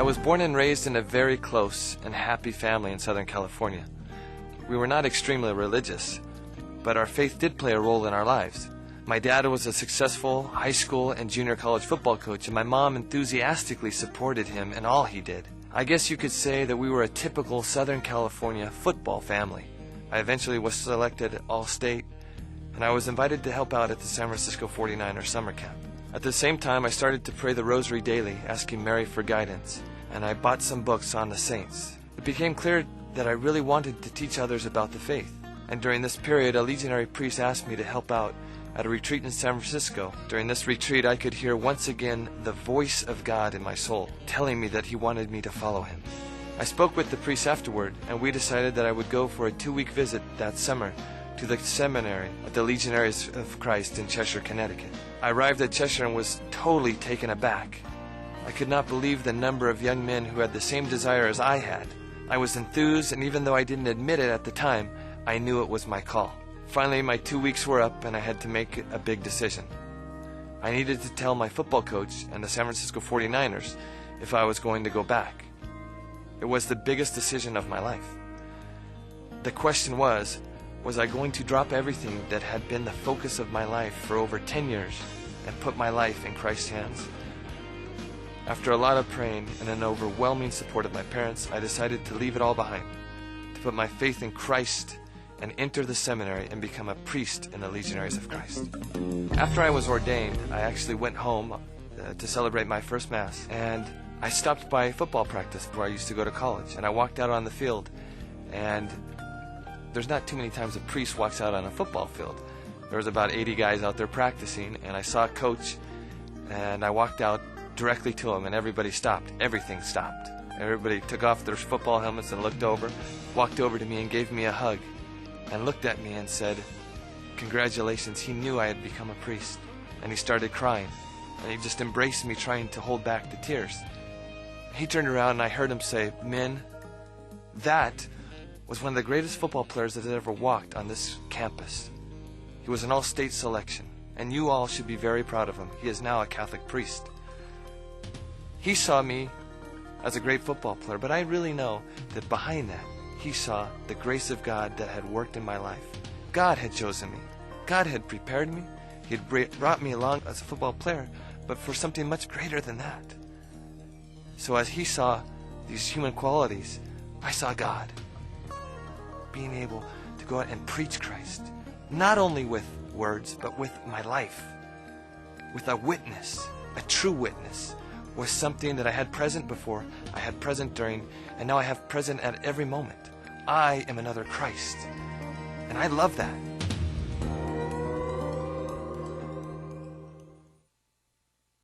was born and raised in a very close and happy family in Southern California. We were not extremely religious, but our faith did play a role in our lives. My dad was a successful high school and junior college football coach, and my mom enthusiastically supported him in all he did. I guess you could say that we were a typical Southern California football family. I eventually was selected All-State, and I was invited to help out at the San Francisco 49ers summer camp. At the same time, I started to pray the rosary daily, asking Mary for guidance, and I bought some books on the saints. It became clear that I really wanted to teach others about the faith, and during this period, a legionary priest asked me to help out at a retreat in San Francisco. During this retreat, I could hear once again the voice of God in my soul, telling me that He wanted me to follow Him. I spoke with the priest afterward, and we decided that I would go for a 2-week visit that summer to the seminary at the Legionaries of Christ in Cheshire, Connecticut. I arrived at Cheshire and was totally taken aback. I could not believe the number of young men who had the same desire as I had. I was enthused, and even though I didn't admit it at the time, I knew it was my call. Finally, my 2 weeks were up, and I had to make a big decision. I needed to tell my football coach and the San Francisco 49ers if I was going to go back. It was the biggest decision of my life. The question was I going to drop everything that had been the focus of my life for over 10 years and put my life in Christ's hands? After a lot of praying and an overwhelming support of my parents, I decided to leave it all behind, to put my faith in Christ and enter the seminary and become a priest in the Legionaries of Christ. After I was ordained, I actually went home to celebrate my first Mass, and I stopped by football practice where I used to go to college, and I walked out on the field, and there's not too many times a priest walks out on a football field. There was about 80 guys out there practicing, and I saw a coach, and I walked out directly to him, and everybody stopped. Everything stopped. Everybody took off their football helmets and looked over, walked over to me and gave me a hug, and looked at me and said, "Congratulations." He knew I had become a priest, and he started crying, and he just embraced me, trying to hold back the tears. He turned around and I heard him say, "Men, that was one of the greatest football players that had ever walked on this campus. He was an all-state selection, and you all should be very proud of him. He is now a Catholic priest." He saw me as a great football player, but I really know that behind that, he saw the grace of God that had worked in my life. God had chosen me. God had prepared me. He had brought me along as a football player, but for something much greater than that. So as he saw these human qualities, I saw God being able to go out and preach Christ, not only with words, but with my life, with a witness, a true witness, was something that I had present before, I had present during, and now I have present at every moment. I am another Christ, and I love that.